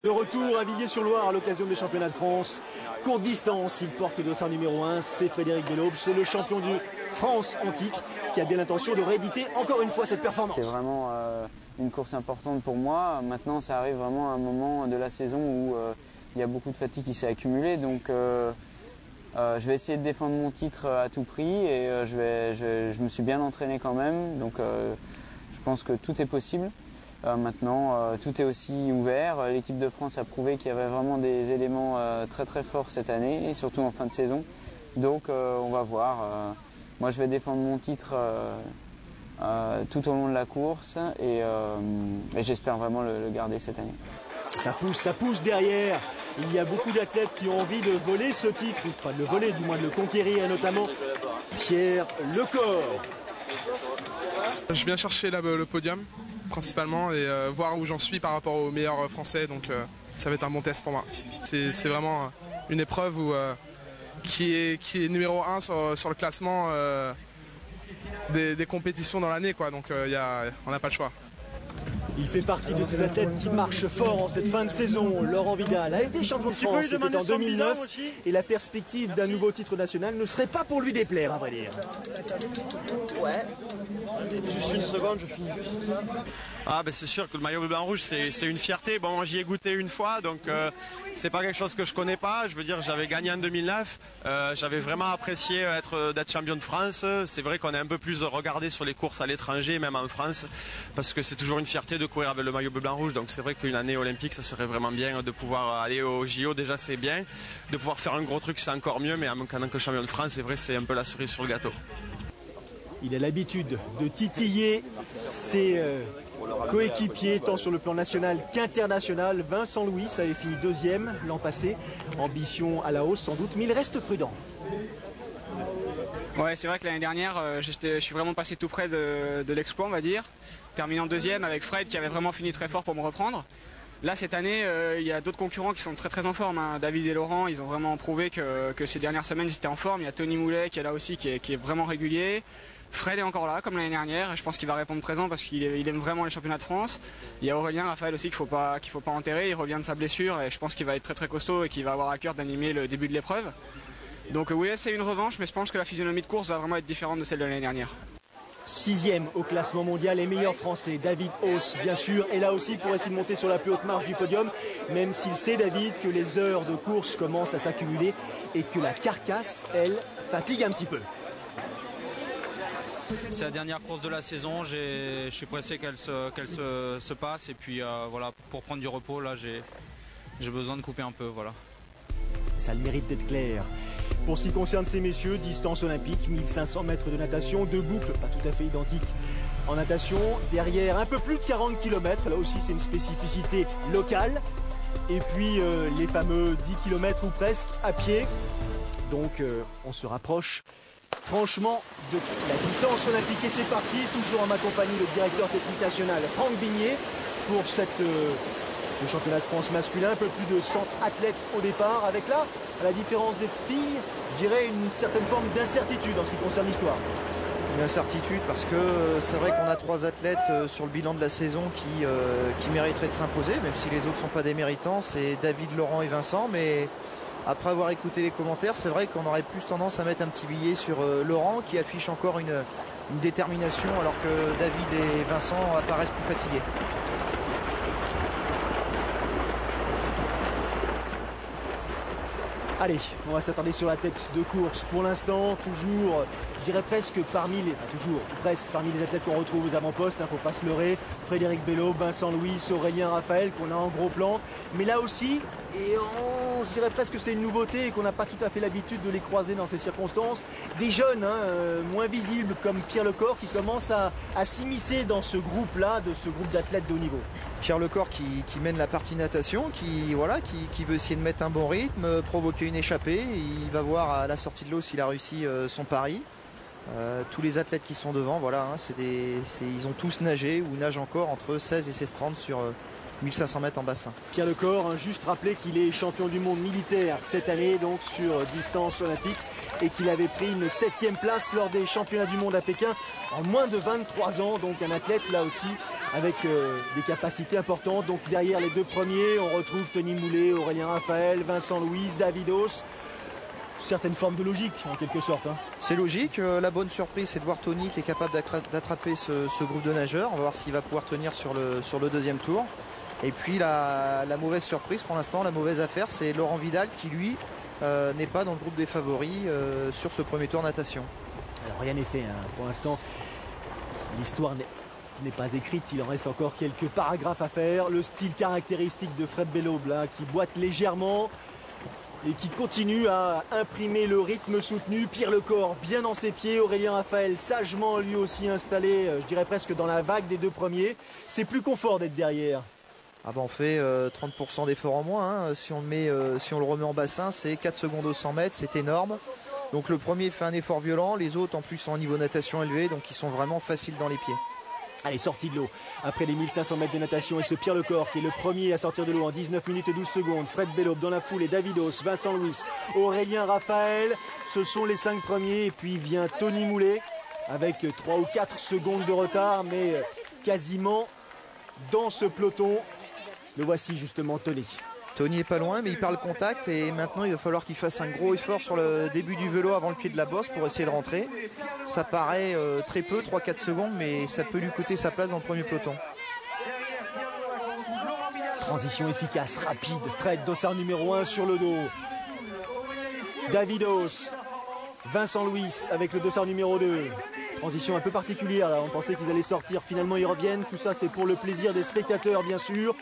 Le retour à Villiers-sur-Loire à l'occasion des championnats de France. Courte distance, il porte le dossard numéro 1, c'est Frédéric Belaube, c'est le champion du France en titre qui a bien l'intention de rééditer encore une fois cette performance. C'est vraiment une course importante pour moi. Maintenant, ça arrive vraiment à un moment de la saison où il y a beaucoup de fatigue qui s'est accumulée. Donc je vais essayer de défendre mon titre à tout prix et je me suis bien entraîné quand même. Donc je pense que tout est possible. Maintenant, tout est aussi ouvert. L'équipe de France a prouvé qu'il y avait vraiment des éléments très très forts cette année, et surtout en fin de saison. Donc on va voir. Moi, je vais défendre mon titre tout au long de la course et j'espère vraiment le garder cette année. Ça pousse derrière. Il y a beaucoup d'athlètes qui ont envie de voler ce titre, ou pas de le voler, du moins de le conquérir, et notamment Pierre Lecor. Je viens chercher le podium principalement et voir où j'en suis par rapport aux meilleurs français, donc ça va être un bon test pour moi. C'est vraiment une épreuve qui est numéro 1 sur le classement des compétitions dans l'année, quoi. Donc on n'a pas le choix. Il fait partie de ces athlètes qui marchent fort en cette fin de saison. Laurent Vidal a été champion de France, c'était en 2009, et la perspective d'un nouveau titre national ne serait pas pour lui déplaire, à vrai dire. Ouais. Juste une seconde, je finis juste ça. Ah ben c'est sûr que le maillot bleu-blanc-rouge c'est une fierté. Bon, j'y ai goûté une fois, donc c'est pas quelque chose que je connais pas. Je veux dire, j'avais gagné en 2009, j'avais vraiment apprécié d'être champion de France. C'est vrai qu'on est un peu plus regardé sur les courses à l'étranger, même en France, parce que c'est toujours une fierté de courir avec le maillot bleu-blanc-rouge. Donc c'est vrai qu'une année olympique, ça serait vraiment bien de pouvoir aller au JO. Déjà c'est bien, de pouvoir faire un gros truc c'est encore mieux, mais en tant que champion de France, c'est vrai, c'est un peu la cerise sur le gâteau. Il a l'habitude de titiller ses coéquipiers tant sur le plan national qu'international. Vincent Louis avait fini deuxième l'an passé. Ambition à la hausse sans doute, mais il reste prudent. Ouais, c'est vrai que l'année dernière, je suis vraiment passé tout près de l'exploit, on va dire. Terminant deuxième avec Fred qui avait vraiment fini très fort pour me reprendre. Là, cette année, il y a d'autres concurrents qui sont très très en forme. Hein. David et Laurent, ils ont vraiment prouvé que ces dernières semaines, ils étaient en forme. Il y a Tony Moulet qui est là aussi, qui est vraiment régulier. Fred est encore là, comme l'année dernière. Je pense qu'il va répondre présent parce qu'il aime vraiment les championnats de France. Il y a Aurélien Raphaël aussi qu'il faut pas enterrer. Il revient de sa blessure et je pense qu'il va être très très costaud et qu'il va avoir à cœur d'animer le début de l'épreuve. Donc oui, c'est une revanche, mais je pense que la physionomie de course va vraiment être différente de celle de l'année dernière. 6e au classement mondial et meilleur français, David Hauss, bien sûr, est là aussi pour essayer de monter sur la plus haute marche du podium, même s'il sait, David, que les heures de course commencent à s'accumuler et que la carcasse, elle, fatigue un petit peu. C'est la dernière course de la saison, je suis pressé qu'elle se passe et puis voilà, pour prendre du repos, là j'ai besoin de couper un peu, voilà. Ça a le mérite d'être clair. Pour ce qui concerne ces messieurs, distance olympique, 1500 mètres de natation, 2 boucles, pas tout à fait identiques en natation. Derrière, un peu plus de 40 km, là aussi c'est une spécificité locale. Et puis les fameux 10 km ou presque à pied. Donc on se rapproche franchement de la distance olympique. Et c'est parti, toujours en ma compagnie, le directeur technique national Franck Bignet pour ce championnat de France masculin. Un peu plus de 100 athlètes au départ, avec là, à la différence des filles, je dirais une certaine forme d'incertitude en ce qui concerne l'histoire. Une incertitude parce que c'est vrai qu'on a 3 athlètes sur le bilan de la saison qui mériteraient de s'imposer, même si les autres ne sont pas des méritants. C'est David, Laurent et Vincent, mais après avoir écouté les commentaires, c'est vrai qu'on aurait plus tendance à mettre un petit billet sur Laurent qui affiche encore une détermination alors que David et Vincent apparaissent plus fatigués. Allez, on va s'attarder sur la tête de course. Pour l'instant, toujours, je dirais presque parmi les athlètes qu'on retrouve aux avant-postes, il ne faut pas se leurrer. Frédéric Belaube, Vincent Louis, Aurélien Raphaël, qu'on a en gros plan. Mais là aussi, je dirais presque que c'est une nouveauté et qu'on n'a pas tout à fait l'habitude de les croiser dans ces circonstances. Des jeunes, moins visibles, comme Pierre Lecor, qui commence à s'immiscer dans ce groupe-là, de ce groupe d'athlètes de haut niveau. Pierre Lecor qui mène la partie natation, qui veut essayer de mettre un bon rythme, provoquer une échappée. Il va voir à la sortie de l'eau s'il a réussi son pari. Tous les athlètes qui sont devant, voilà, ils ont tous nagé ou nagent encore entre 16 et 16,30 1500 mètres en bassin. Pierre Lecor, hein, juste rappeler qu'il est champion du monde militaire cette année, donc sur distance olympique, et qu'il avait pris une 7e place lors des championnats du monde à Pékin en moins de 23 ans. Donc un athlète là aussi avec des capacités importantes. Donc derrière les deux premiers, on retrouve Tony Moulet, Aurélien Raphaël, Vincent Louis, Davidos. Certaines formes de logique en quelque sorte. Hein. C'est logique. La bonne surprise, c'est de voir Tony qui est capable d'attraper ce groupe de nageurs. On va voir s'il va pouvoir tenir sur le deuxième tour. Et puis la mauvaise surprise pour l'instant, la mauvaise affaire, c'est Laurent Vidal qui lui n'est pas dans le groupe des favoris sur ce premier tour natation. Alors rien n'est fait. Hein. Pour l'instant, l'histoire n'est pas écrite. Il en reste encore quelques paragraphes à faire. Le style caractéristique de Fred Belob là, qui boite légèrement et qui continue à imprimer le rythme soutenu. Pierre Lecor bien dans ses pieds, Aurélien Raphaël sagement lui aussi installé, je dirais presque dans la vague des deux premiers. C'est plus confort d'être derrière. Ah ben on fait 30% d'effort en moins. Hein. Si on le remet en bassin, c'est 4 secondes au 100 mètres, c'est énorme. Donc le premier fait un effort violent, les autres en plus sont en niveau natation élevé, donc ils sont vraiment faciles dans les pieds. Allez, sortie de l'eau après les 1500 mètres de natation et ce Pierre Lecor qui est le premier à sortir de l'eau en 19 minutes et 12 secondes. Fred Belob dans la foule et Davidos, Vincent Louis, Aurélien Raphaël. Ce sont les 5 premiers et puis vient Tony Moulet avec 3 ou 4 secondes de retard mais quasiment dans ce peloton. Le voici justement Tony. Tony est pas loin mais il perd le contact et maintenant il va falloir qu'il fasse un gros effort sur le début du vélo avant le pied de la bosse pour essayer de rentrer. Ça paraît très peu, 3-4 secondes, mais ça peut lui coûter sa place dans le premier peloton. Transition efficace, rapide. Fred, dossard numéro 1 sur le dos. Davidos, Vincent Louis avec le dossard numéro 2. Transition un peu particulière, là. On pensait qu'ils allaient sortir, finalement ils reviennent. Tout ça c'est pour le plaisir des spectateurs bien sûr.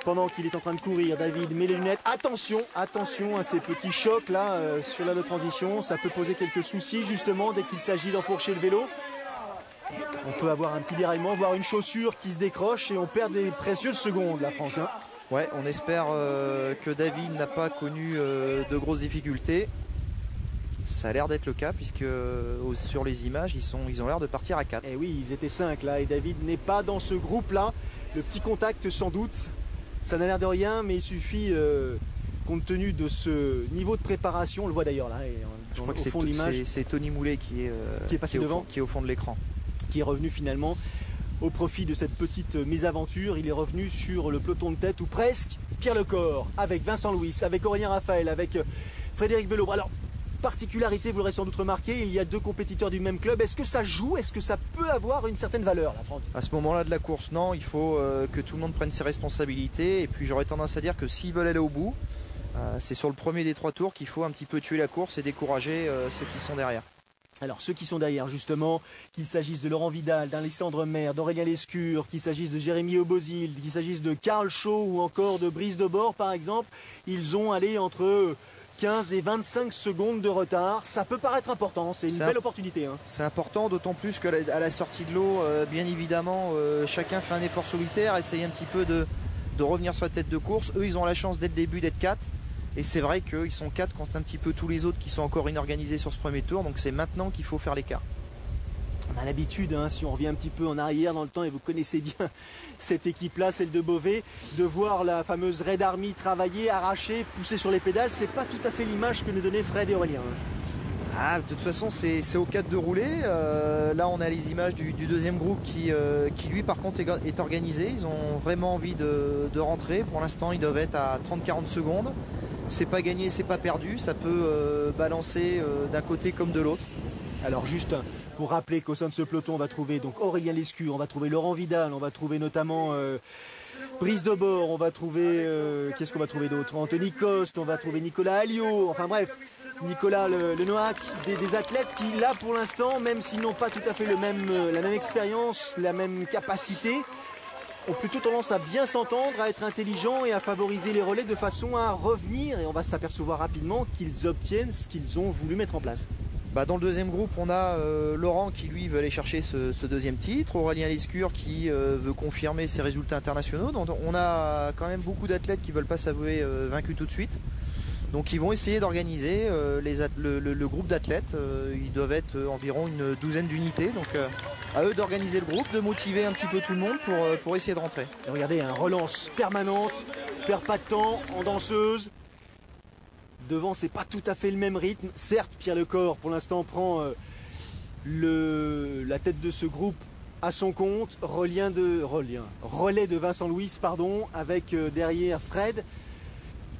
Pendant qu'il est en train de courir, David met les lunettes. Attention à ces petits chocs là sur la transition. Ça peut poser quelques soucis justement dès qu'il s'agit d'enfourcher le vélo. On peut avoir un petit déraillement, voire une chaussure qui se décroche et on perd des précieuses secondes là, Franck. Hein. Ouais, on espère que David n'a pas connu de grosses difficultés. Ça a l'air d'être le cas puisque sur les images, ils ont l'air de partir à 4. Et oui, ils étaient 5 là et David n'est pas dans ce groupe là. Le petit contact sans doute. Ça n'a l'air de rien, mais il suffit, compte tenu de ce niveau de préparation, on le voit d'ailleurs là, je crois que au fond de l'image. C'est Tony Moulet qui est passé devant, qui est au fond de l'écran. Qui est revenu finalement au profit de cette petite mésaventure. Il est revenu sur le peloton de tête, ou presque. Pierre Lecor, avec Vincent Louis, avec Aurélien Raphaël, avec Frédéric Belob. Alors, particularité, vous l'aurez sans doute remarqué, il y a 2 compétiteurs du même club. Est-ce que ça joue? Est-ce que ça peut avoir une certaine valeur, là, Franck? À ce moment-là de la course, non. Il faut que tout le monde prenne ses responsabilités. Et puis j'aurais tendance à dire que s'ils veulent aller au bout, c'est sur le premier des 3 tours qu'il faut un petit peu tuer la course et décourager ceux qui sont derrière. Alors ceux qui sont derrière justement, qu'il s'agisse de Laurent Vidal, d'Alexandre Maire, d'Aurélien Lescure, qu'il s'agisse de Jérémy Aubozil, qu'il s'agisse de Karl Shaw ou encore de Brice Debord par exemple, ils ont allé entre 15 et 25 secondes de retard. Ça peut paraître important, c'est une belle opportunité. Hein. C'est important, d'autant plus qu'à la sortie de l'eau, bien évidemment, chacun fait un effort solitaire, essaye un petit peu de revenir sur la tête de course. Eux, ils ont la chance dès le début d'être 4. Et c'est vrai qu'ils sont 4 contre un petit peu tous les autres qui sont encore inorganisés sur ce premier tour. Donc c'est maintenant qu'il faut faire l'écart. On a l'habitude, hein, si on revient un petit peu en arrière dans le temps, et vous connaissez bien cette équipe-là, celle de Beauvais, de voir la fameuse Red Army travailler, arracher, pousser sur les pédales. C'est pas tout à fait l'image que nous donnaient Fred et Aurélien. Ah, de toute façon, c'est au 4 de rouler. Là, on a les images du deuxième groupe qui lui, par contre, est organisé. Ils ont vraiment envie de rentrer. Pour l'instant, ils doivent être à 30-40 secondes. C'est pas gagné, c'est pas perdu. Ça peut balancer d'un côté comme de l'autre. Alors, juste pour rappeler qu'au sein de ce peloton, on va trouver donc Aurélien Lescure, on va trouver Laurent Vidal, on va trouver notamment Brice Debord, on va trouver... qu'est-ce qu'on va trouver d'autre? Anthony Coste, on va trouver Nicolas Alliot. Enfin bref... Nicolas Le Noack, des athlètes qui là pour l'instant, même s'ils n'ont pas tout à fait la même expérience, la même capacité, ont plutôt tendance à bien s'entendre, à être intelligents et à favoriser les relais de façon à revenir, et on va s'apercevoir rapidement qu'ils obtiennent ce qu'ils ont voulu mettre en place. Dans le deuxième groupe, on a Laurent qui lui veut aller chercher ce deuxième titre, Aurélien Lescure qui veut confirmer ses résultats internationaux. Donc on a quand même beaucoup d'athlètes qui ne veulent pas s'avouer vaincus tout de suite. Donc ils vont essayer d'organiser le groupe d'athlètes. Ils doivent être environ une douzaine d'unités. Donc à eux d'organiser le groupe, de motiver un petit peu tout le monde pour essayer de rentrer. Et regardez, relance permanente, perd pas de temps en danseuse. Devant, c'est pas tout à fait le même rythme. Certes, Pierre Lecor, pour l'instant, prend la tête de ce groupe à son compte. Relais de Vincent Louis, pardon, avec derrière Fred.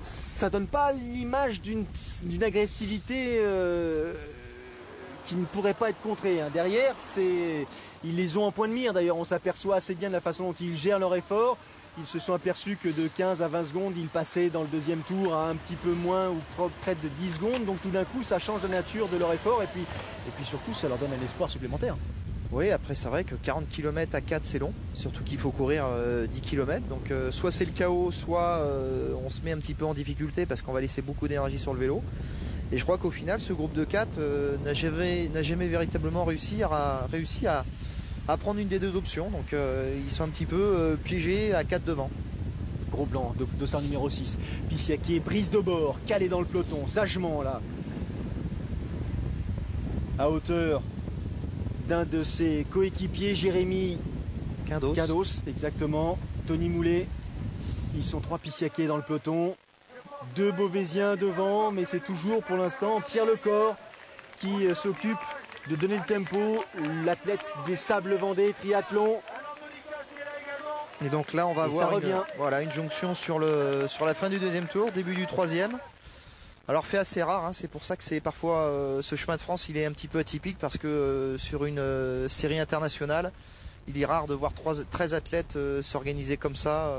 Ça donne pas l'image d'une agressivité qui ne pourrait pas être contrée. Derrière, ils les ont en point de mire. D'ailleurs, on s'aperçoit assez bien de la façon dont ils gèrent leur effort. Ils se sont aperçus que de 15 à 20 secondes, ils passaient dans le deuxième tour à un petit peu moins ou près de 10 secondes. Donc tout d'un coup, ça change la nature de leur effort et puis surtout, ça leur donne un espoir supplémentaire. Oui, après c'est vrai que 40 km à 4 c'est long, surtout qu'il faut courir 10 km. Donc soit c'est le chaos, soit on se met un petit peu en difficulté parce qu'on va laisser beaucoup d'énergie sur le vélo. Et je crois qu'au final, ce groupe de 4 n'a jamais véritablement réussi à prendre une des deux options. Donc ils sont un petit peu piégés à 4 devant. Gros blanc, dossard numéro 6. Pissiaquet, brise de bord, calé dans le peloton, sagement là. À hauteur d'un de ses coéquipiers, Jérémy Quindos, exactement. Tony Moulet. Ils sont 3 Pissiaquets dans le peloton. 2 Beauvaisiens devant, mais c'est toujours pour l'instant Pierre Lecor qui s'occupe de donner le tempo, l'athlète des Sables Vendée, triathlon. Et donc là on va avoir une jonction sur la fin du deuxième tour, début du troisième. Alors fait assez rare, c'est pour ça que c'est parfois ce chemin de France il est un petit peu atypique parce que sur une série internationale il est rare de voir 13 athlètes s'organiser comme ça,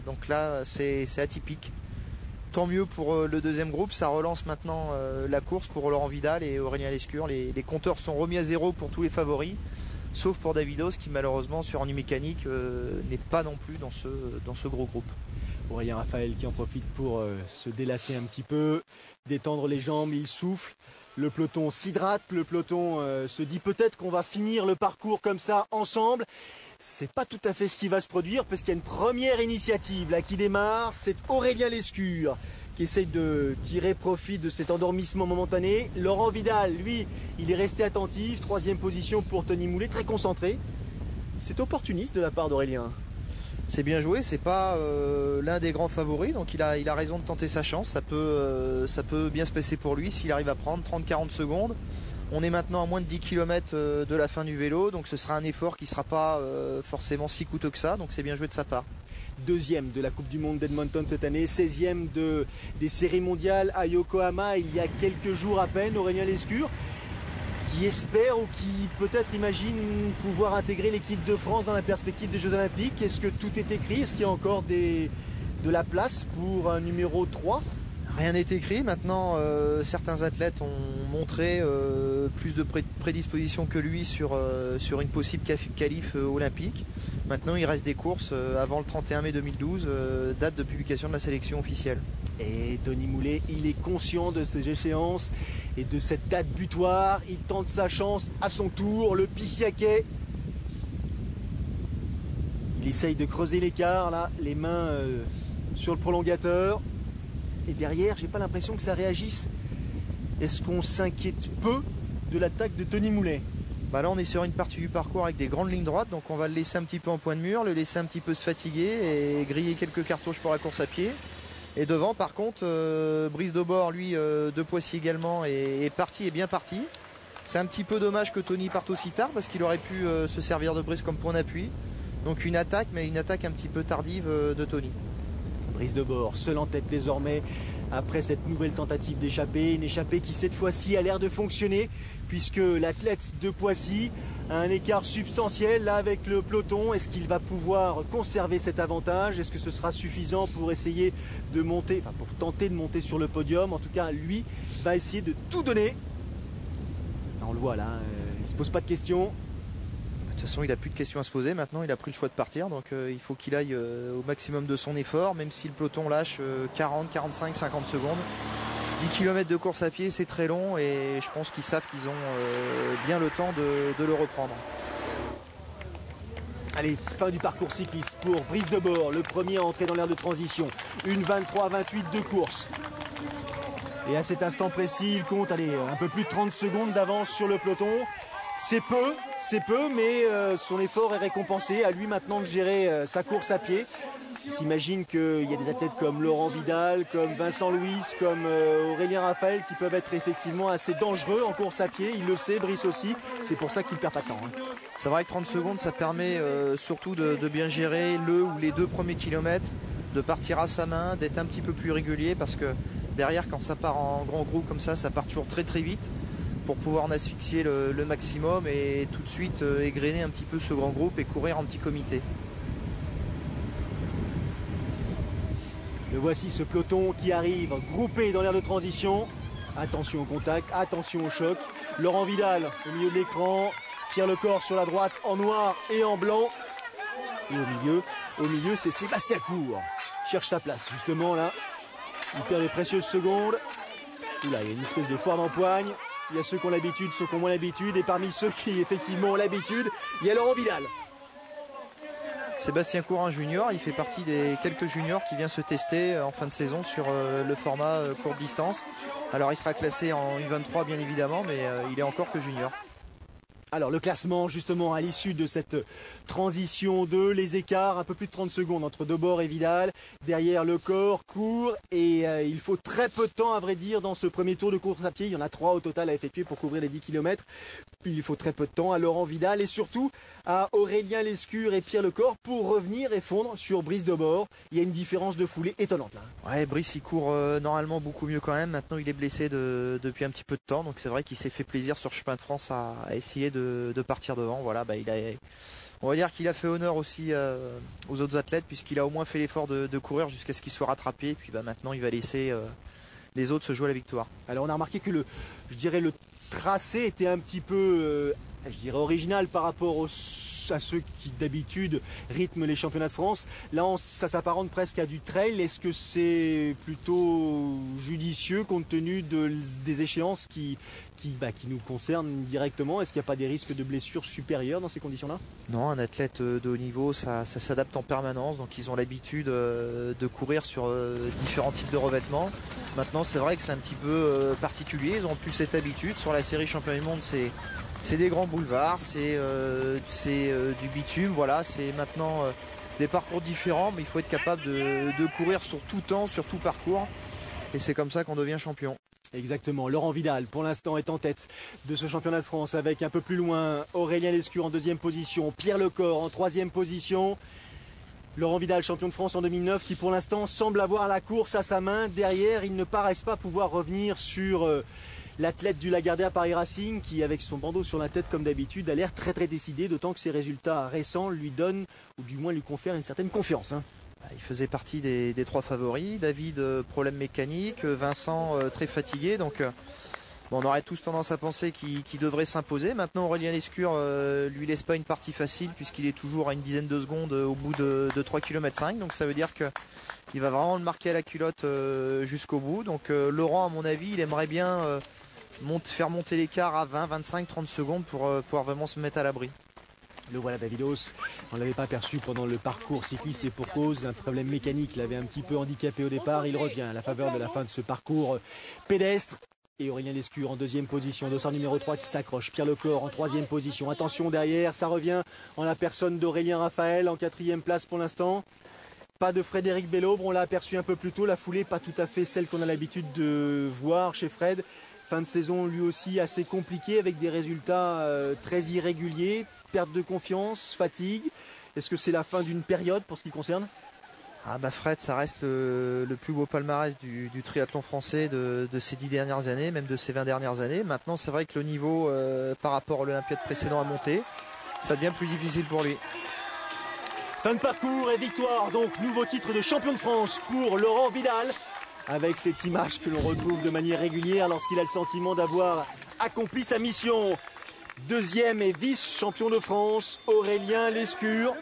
donc là c'est atypique. Tant mieux pour le deuxième groupe, ça relance maintenant la course pour Laurent Vidal et Aurélien Lescure. Les compteurs sont remis à zéro pour tous les favoris, sauf pour Davidos qui malheureusement sur Ennui Mécanique n'est pas non plus dans ce gros groupe. Aurélien Raphaël qui en profite pour se délasser un petit peu, détendre les jambes, il souffle. Le peloton s'hydrate, le peloton se dit peut-être qu'on va finir le parcours comme ça ensemble. C'est pas tout à fait ce qui va se produire parce qu'il y a une première initiative là qui démarre, c'est Aurélien Lescure qui essaye de tirer profit de cet endormissement momentané. Laurent Vidal, lui, il est resté attentif, 3e position pour Tony Moulet, très concentré. C'est opportuniste de la part d'Aurélien. C'est bien joué, c'est pas l'un des grands favoris, donc il a raison de tenter sa chance. Ça peut bien se passer pour lui s'il arrive à prendre 30-40 secondes. On est maintenant à moins de 10 km de la fin du vélo, donc ce sera un effort qui ne sera pas forcément si coûteux que ça, donc c'est bien joué de sa part. 2e de la Coupe du Monde d'Edmonton cette année, 16e des séries mondiales à Yokohama il y a quelques jours à peine, Aurélien Lescure, qui espère ou qui peut-être imagine pouvoir intégrer l'équipe de France dans la perspective des Jeux Olympiques. Est-ce que tout est écrit? Est-ce qu'il y a encore de la place pour un numéro 3? Rien n'est écrit. Maintenant, certains athlètes ont montré plus de prédisposition que lui sur une possible qualif olympique. Maintenant, il reste des courses avant le 31 mai 2012, date de publication de la sélection officielle. Et Tony Moulet, il est conscient de ces échéances et de cette date butoir. Il tente sa chance à son tour. Le Pissiaquet, il essaye de creuser l'écart, là, les mains sur le prolongateur. Et derrière, j'ai pas l'impression que ça réagisse. Est-ce qu'on s'inquiète peu de l'attaque de Tony Moulet? Là, on est sur une partie du parcours avec des grandes lignes droites, donc on va le laisser un petit peu en point de mur, le laisser un petit peu se fatiguer et griller quelques cartouches pour la course à pied. Et devant, par contre, Brice de Bord, lui, de Poissy également, est bien parti. C'est un petit peu dommage que Tony parte aussi tard parce qu'il aurait pu se servir de Brice comme point d'appui. Donc une attaque, mais une attaque un petit peu tardive de Tony. Brice de Bord, seul en tête désormais après cette nouvelle tentative d'échappée. Une échappée qui cette fois-ci a l'air de fonctionner puisque l'athlète de Poissy a un écart substantiel là avec le peloton. Est-ce qu'il va pouvoir conserver cet avantage? Est-ce que ce sera suffisant pour essayer de monter, pour tenter de monter sur le podium? En tout cas, lui va essayer de tout donner. On le voit là, il ne se pose pas de questions. De toute façon, il n'a plus de questions à se poser. Maintenant, il a pris le choix de partir. Donc, il faut qu'il aille au maximum de son effort, même si le peloton lâche 40, 45, 50 secondes. 10 km de course à pied, c'est très long et je pense qu'ils savent qu'ils ont bien le temps de le reprendre. Allez, fin du parcours cycliste pour Brice de Bord, le premier à entrer dans l'aire de transition. Une 23-28 de course. Et à cet instant précis, il compte un peu plus de 30 secondes d'avance sur le peloton. C'est peu, mais son effort est récompensé. À lui maintenant de gérer sa course à pied. On s'imagine qu'il y a des athlètes comme Laurent Vidal, comme Vincent Louis, comme Aurélien Raphaël qui peuvent être effectivement assez dangereux en course à pied. Il le sait, Brice aussi. C'est pour ça qu'il ne perd pas de temps. C'est vrai que 30 secondes, ça permet surtout de bien gérer le ou les 2 premiers kilomètres, de partir à sa main, d'être un petit peu plus régulier parce que derrière, quand ça part en grand groupe comme ça part toujours très très vite pour pouvoir en asphyxier le maximum et tout de suite égrener un petit peu ce grand groupe et courir en petit comité. Le voici, ce peloton qui arrive groupé dans l'aire de transition. Attention au contact, attention au choc. Laurent Vidal au milieu de l'écran, Pierre Lecor sur la droite en noir et en blanc. Et au milieu c'est Sébastien Cour. Cherche sa place justement là. Il perd les précieuses secondes. Oula, il y a une espèce de foire d'empoigne. Il y a ceux qui ont l'habitude, ceux qui ont moins l'habitude. Et parmi ceux qui effectivement ont l'habitude, il y a Laurent Vidal. Sébastien Cour, un junior, il fait partie des quelques juniors qui vient se tester en fin de saison sur le format courte distance. Alors il sera classé en U23 bien évidemment, mais il est encore que junior. Alors le classement justement à l'issue de cette transition 2, les écarts, un peu plus de 30 secondes entre Debord et Vidal, derrière Lecor, Cour et il faut très peu de temps à vrai dire dans ce premier tour de course à pied, il y en a 3 au total à effectuer pour couvrir les 10 km. Il faut très peu de temps à Laurent Vidal et surtout à Aurélien Lescure et Pierre Lecor pour revenir et fondre sur Brice Debord. Il y a une différence de foulée étonnante là. Ouais, Brice il court normalement beaucoup mieux quand même, maintenant il est blessé depuis un petit peu de temps, donc c'est vrai qu'il s'est fait plaisir sur Chemin de France à essayer de partir devant. Voilà, on va dire qu'il a fait honneur aussi aux autres athlètes puisqu'il a au moins fait l'effort de courir jusqu'à ce qu'il soit rattrapé. Et puis maintenant il va laisser les autres se jouer à la victoire. Alors on a remarqué que le tracé était un petit peu original par rapport à ceux qui d'habitude rythment les championnats de France. Là ça s'apparente presque à du trail. Est-ce que c'est plutôt judicieux compte tenu des échéances qui nous concernent directement? Est-ce qu'il n'y a pas des risques de blessures supérieures dans ces conditions-là? Non, un athlète de haut niveau, ça s'adapte en permanence. Donc ils ont l'habitude de courir sur différents types de revêtements. Maintenant, c'est vrai que c'est un petit peu particulier. Ils ont plus cette habitude. Sur la série champion du monde, c'est des grands boulevards, c'est du bitume. Voilà, c'est maintenant des parcours différents, mais il faut être capable de courir sur tout temps, sur tout parcours. Et c'est comme ça qu'on devient champion. Exactement, Laurent Vidal pour l'instant est en tête de ce championnat de France avec un peu plus loin Aurélien Lescure en 2e position, Pierre Lecor en 3e position. Laurent Vidal, champion de France en 2009, qui pour l'instant semble avoir la course à sa main. Derrière, ils ne paraissent pas pouvoir revenir sur l'athlète du Lagardère Paris Racing qui, avec son bandeau sur la tête comme d'habitude, a l'air très très décidé, d'autant que ses résultats récents lui donnent, ou du moins lui confèrent une certaine confiance. Il faisait partie des 3 favoris. David, problème mécanique. Vincent, très fatigué. Donc on aurait tous tendance à penser qu'il devrait s'imposer. Maintenant, Aurélien Lescure lui laisse pas une partie facile puisqu'il est toujours à une dizaine de secondes au bout de 3,5 km. Donc ça veut dire qu'il va vraiment le marquer à la culotte jusqu'au bout. Donc Laurent, à mon avis, il aimerait bien faire monter l'écart à 20, 25, 30 secondes pour pouvoir vraiment se mettre à l'abri. Le voilà Davidos, on ne l'avait pas aperçu pendant le parcours cycliste et pour cause, un problème mécanique l'avait un petit peu handicapé au départ. Il revient à la faveur de la fin de ce parcours pédestre. Et Aurélien Lescure en 2e position, dossard numéro 3 qui s'accroche. Pierre Lecor en 3e position. Attention derrière, ça revient en la personne d'Aurélien Raphaël en 4e place pour l'instant. Pas de Frédéric Bellobre, on l'a aperçu un peu plus tôt. La foulée pas tout à fait celle qu'on a l'habitude de voir chez Fred. Fin de saison lui aussi assez compliquée avec des résultats très irréguliers. Perte de confiance, fatigue. Est-ce que c'est la fin d'une période pour ce qui concerne? Fred, ça reste le plus beau palmarès du triathlon français de ces 10 dernières années, même de ces 20 dernières années. Maintenant, c'est vrai que le niveau par rapport à l'Olympiade précédent a monté. Ça devient plus difficile pour lui. Fin de parcours et victoire, donc nouveau titre de champion de France pour Laurent Vidal. Avec cette image que l'on retrouve de manière régulière lorsqu'il a le sentiment d'avoir accompli sa mission. 2e et vice-champion de France, Aurélien Lescure.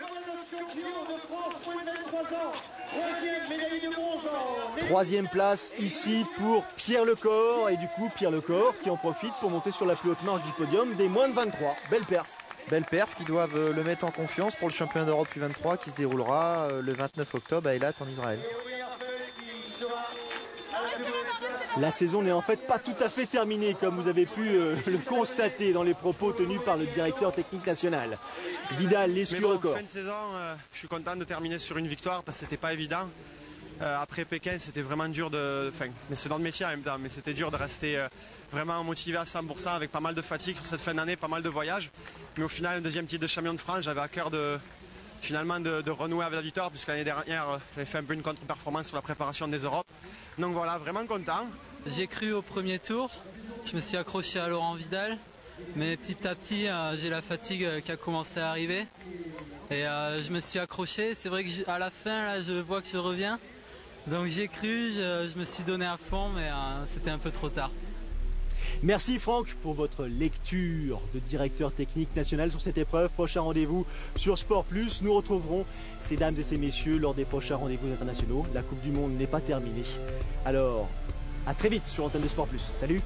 3e place ici pour Pierre Lecor. Et du coup, Pierre Lecor qui en profite pour monter sur la plus haute marche du podium des moins de 23. Belle perf. Belle perf qui doivent le mettre en confiance pour le championnat d'Europe U23 qui se déroulera le 29 octobre à Eilat en Israël. La saison n'est en fait pas tout à fait terminée, comme vous avez pu le constater dans les propos tenus par le directeur technique national. Vidal, l'exclu record. Fin de saison, je suis content de terminer sur une victoire parce que c'était pas évident. Après Pékin, c'était vraiment dur mais c'est dans le métier en même temps, mais c'était dur de rester vraiment motivé à 100% avec pas mal de fatigue sur cette fin d'année, pas mal de voyages. Mais au final, le deuxième titre de champion de France, j'avais à cœur de renouer avec la victoire, puisque l'année dernière, j'avais fait un peu une contre-performance sur la préparation des Europes. Donc voilà, vraiment content. J'ai cru au premier tour, je me suis accroché à Laurent Vidal, mais petit à petit, j'ai la fatigue qui a commencé à arriver. Et je me suis accroché, c'est vrai qu'à la fin, là, je vois que je reviens. Donc j'ai cru, je me suis donné à fond, mais c'était un peu trop tard. Merci Franck pour votre lecture de directeur technique national sur cette épreuve. Prochain rendez-vous sur Sport Plus. Nous retrouverons ces dames et ces messieurs lors des prochains rendez-vous internationaux. La Coupe du Monde n'est pas terminée. Alors, à très vite sur l'antenne de Sport Plus. Salut!